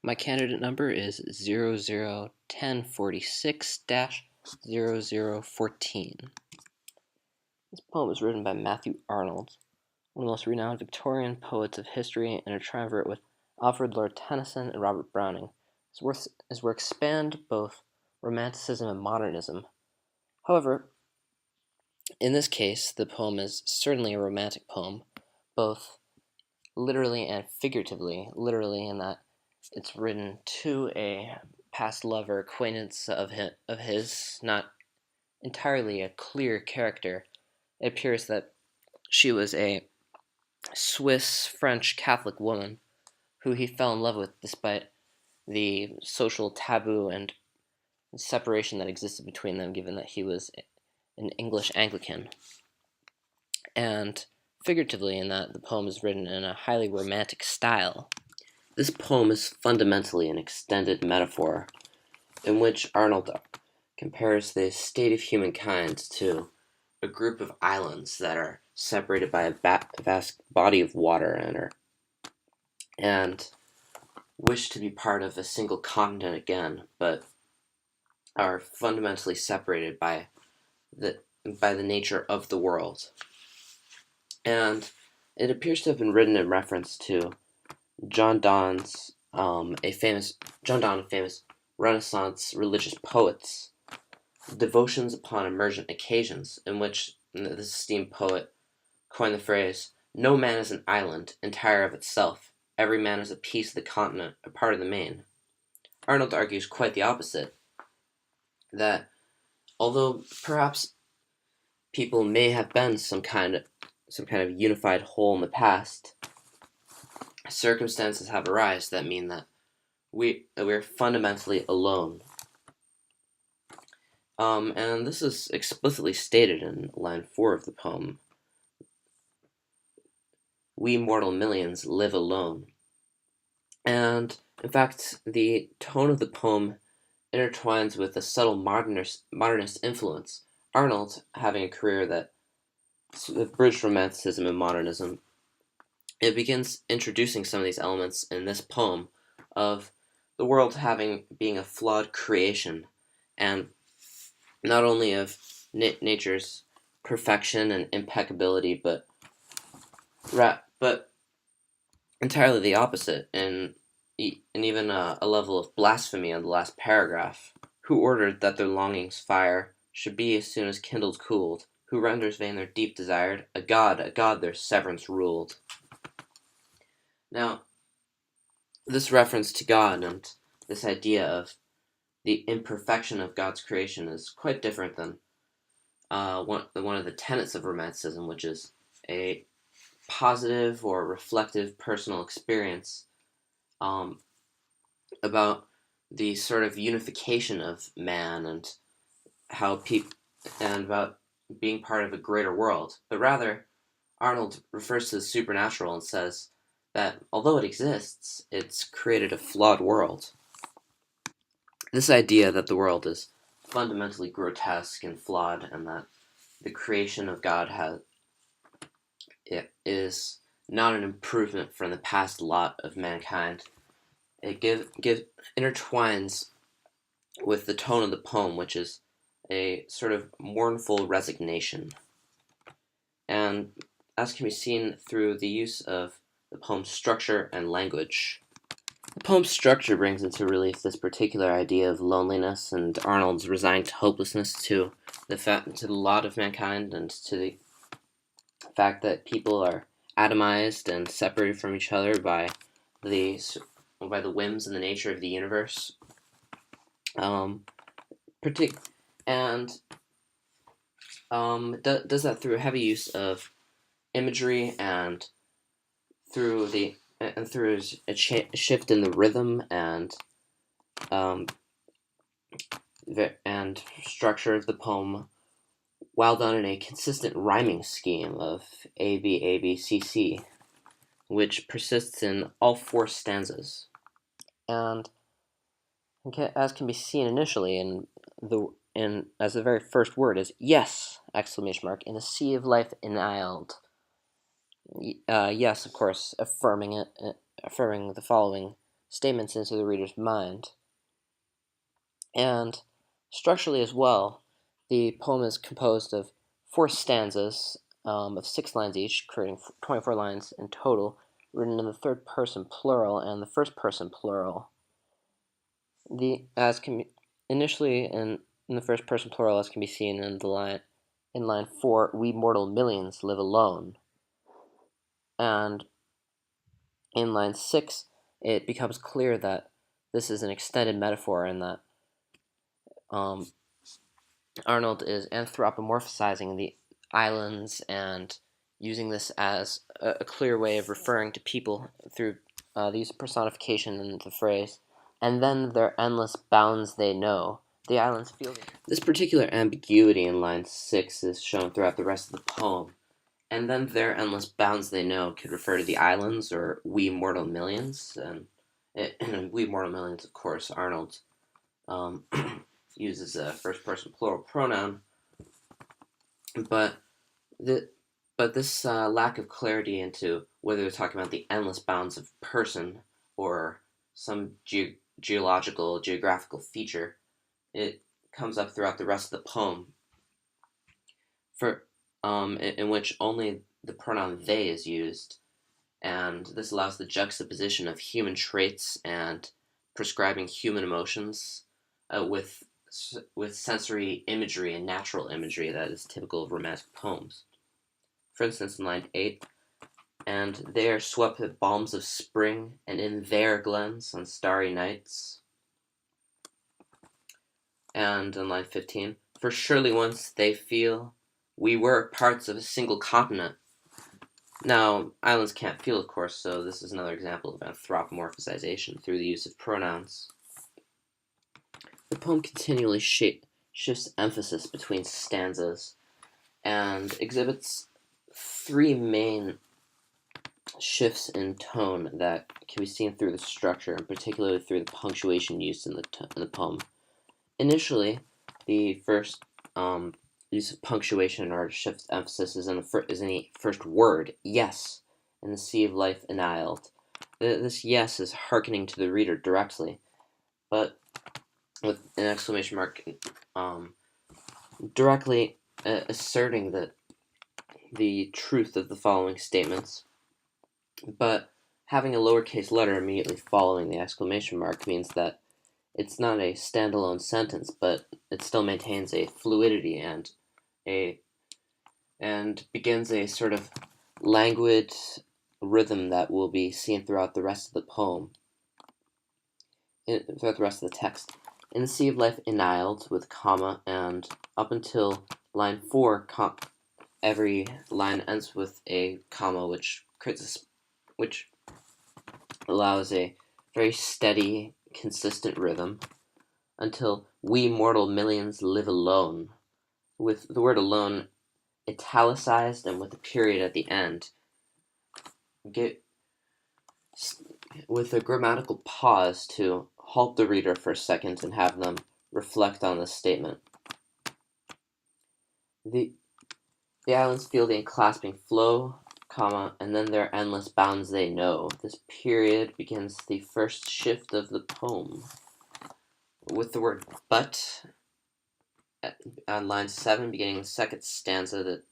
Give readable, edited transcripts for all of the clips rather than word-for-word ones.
My candidate number is 001046-0014. This poem was written by Matthew Arnold, one of the most renowned Victorian poets of history and a triumvirate with Alfred Lord Tennyson and Robert Browning. His works spanned both Romanticism and modernism. However, in this case, the poem is certainly a romantic poem, both literally and figuratively. Literally in that it's written to a past lover, acquaintance of his, not entirely a clear character. It appears that she was a Swiss-French Catholic woman who he fell in love with despite the social taboo and separation that existed between them, given that he was an English Anglican. And figuratively, in that the poem is written in a highly romantic style. This poem is fundamentally an extended metaphor in which Arnold compares the state of humankind to a group of islands that are separated by a vast body of water and wish to be part of a single continent again, but are fundamentally separated by the nature of the world. And it appears to have been written in reference to John Donne, a famous Renaissance religious poet's devotions upon emergent occasions, in which this esteemed poet coined the phrase, "No man is an island, entire of itself. Every man is a piece of the continent, a part of the main." Arnold argues quite the opposite, that although perhaps people may have been some kind of unified whole in the past, circumstances have arisen that mean that we're fundamentally alone. And this is explicitly stated in line 4 of the poem. "We mortal millions live alone." And in fact, the tone of the poem intertwines with a subtle modernist influence. Arnold, having a career that bridged Romanticism and modernism, it begins introducing some of these elements in this poem of the world being a flawed creation, and not only of nature's perfection and impeccability, but entirely the opposite, and even a level of blasphemy on the last paragraph. "Who ordered that their longings' fire should be as soon as kindled cooled? Who renders vain their deep desired? A god their severance ruled." Now, this reference to God and this idea of the imperfection of God's creation is quite different than one of the tenets of Romanticism, which is a positive or reflective personal experience about the sort of unification of man and about being part of a greater world. But rather, Arnold refers to the supernatural and says that although it exists, it's created a flawed world. This idea that the world is fundamentally grotesque and flawed, and that the creation of God is not an improvement from the past lot of mankind, it intertwines with the tone of the poem, which is a sort of mournful resignation. And as can be seen through the use of the poem's structure and language. The poem's structure brings into relief this particular idea of loneliness and Arnold's resigned hopelessness to the lot of mankind, and to the fact that people are atomized and separated from each other by the whims and the nature of the universe. Does that through a heavy use of imagery and through a shift in the rhythm and structure of the poem, while done in a consistent rhyming scheme of A B A B C C, which persists in all 4 stanzas. And as can be seen initially as the very first word is "yes!" in a sea of life eniled. Yes, of course, affirming the following statements into the reader's mind. And structurally as well, the poem is composed of 4 stanzas of 6 lines each, creating 24 lines in total, written in the third person plural and the first person plural. Initially in the first person plural, as can be seen in line 4, we mortal millions live alone. And in line 6, it becomes clear that this is an extended metaphor and that Arnold is anthropomorphizing the islands and using this as a clear way of referring to people through these personification in the phrase, and then their endless bounds they know. The islands feel this particular ambiguity in line 6 is shown throughout the rest of the poem. And then their endless bounds they know could refer to the islands or we mortal millions. And in we mortal millions, of course, Arnold uses a first-person plural pronoun, but this lack of clarity into whether they're talking about the endless bounds of person or some geographical feature, it comes up throughout the rest of the poem, in which only the pronoun they is used, and this allows the juxtaposition of human traits and prescribing human emotions with sensory imagery and natural imagery that is typical of romantic poems. For instance, in line 8, and they are swept with balms of spring, and in their glens on starry nights. And in line 15, for surely once they feel we were parts of a single continent. Now, islands can't feel, of course, so this is another example of anthropomorphization through the use of pronouns. The poem continually shifts emphasis between stanzas and exhibits 3 main shifts in tone that can be seen through the structure, and particularly through the punctuation used in the poem. Initially, the first use of punctuation in order to shift emphasis is in the first word, yes, in the sea of life annihilated. This yes is hearkening to the reader directly, but with an exclamation mark directly asserting the truth of the following statements, but having a lowercase letter immediately following the exclamation mark means that it's not a standalone sentence, but it still maintains a fluidity and begins a sort of languid rhythm that will be seen throughout the rest of the poem, throughout the rest of the text. In the sea of life annihilated with comma, and up until line 4, every line ends with a comma, which allows a very steady, consistent rhythm, until we mortal millions live alone, with the word alone italicized and with a period at the end, with a grammatical pause to halt the reader for a second and have them reflect on this statement. The islands feel the enclasping flow, comma, and then their endless bounds they know. This period begins the first shift of the poem, with the word but on line 7, beginning the second stanza,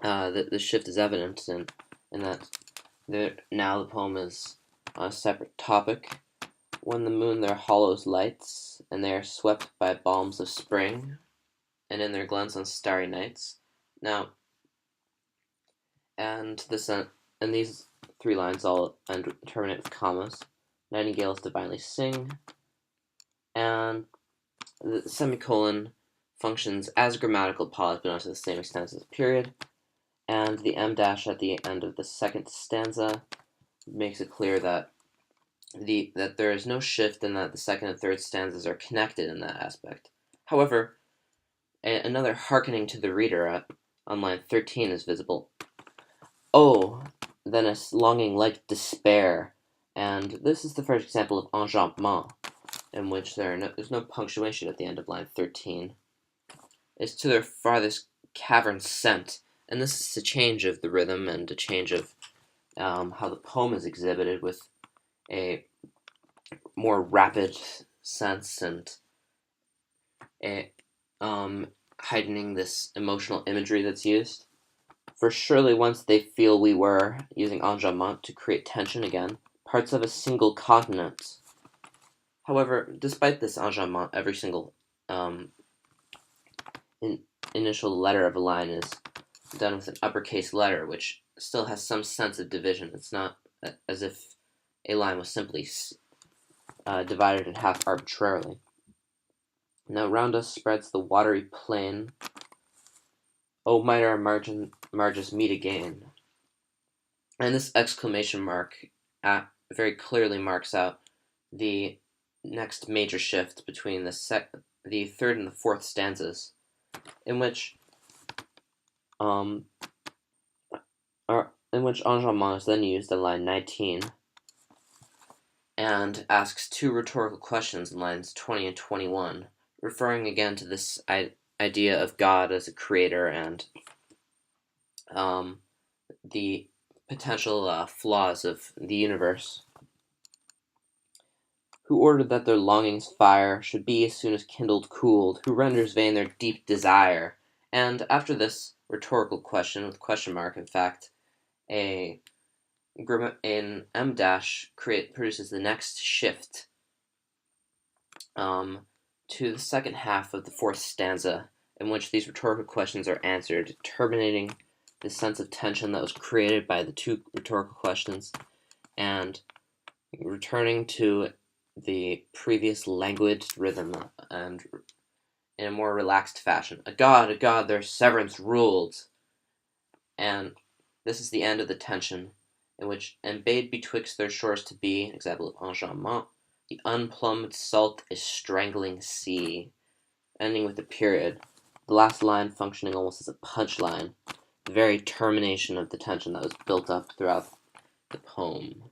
that the shift is evident, and that now the poem is on a separate topic. When the moon their hollows lights, and they are swept by balms of spring, and in their glens on starry nights. Now, and these 3 lines all terminate with commas. Nightingales divinely sing, and the semicolon functions as a grammatical pause, but not to the same extent as the period. And the M dash at the end of the second stanza makes it clear that there is no shift, and that the second and third stanzas are connected in that aspect. However, another hearkening to the reader on line 13 is visible. Oh, then a longing like despair, and this is the first example of enjambment, in which there's no punctuation at the end of line 13. It's to their farthest cavern sent, and this is a change of the rhythm and a change of how the poem is exhibited, with a more rapid sense and heightening this emotional imagery that's used. For surely once they feel we were using enjambment to create tension again, parts of a single continent. However, despite this enjambment, every single initial letter of a line is done with an uppercase letter, which still has some sense of division. It's not as if a line was simply divided in half arbitrarily. Now round us spreads the watery plain. Oh, might our marges meet again. And this exclamation mark very clearly marks out the next major shift between the third and the fourth stanzas, in which enjambment is then used in line 19 and asks two rhetorical questions in lines 20 and 21, referring again to this idea of God as a creator and the potential flaws of the universe. Who ordered that their longing's fire should be as soon as kindled cooled, who renders vain their deep desire. And after this rhetorical question with question mark, in fact, an M dash produces the next shift to the second half of the fourth stanza, in which these rhetorical questions are answered, terminating the sense of tension that was created by the two rhetorical questions, and returning to the previous languid rhythm and in a more relaxed fashion. A god, their severance ruled. And this is the end of the tension, in which, and bade betwixt their shores to be, example of enjambment, the unplumbed salt is strangling sea, ending with a period. The last line functioning almost as a punchline, the very termination of the tension that was built up throughout the poem.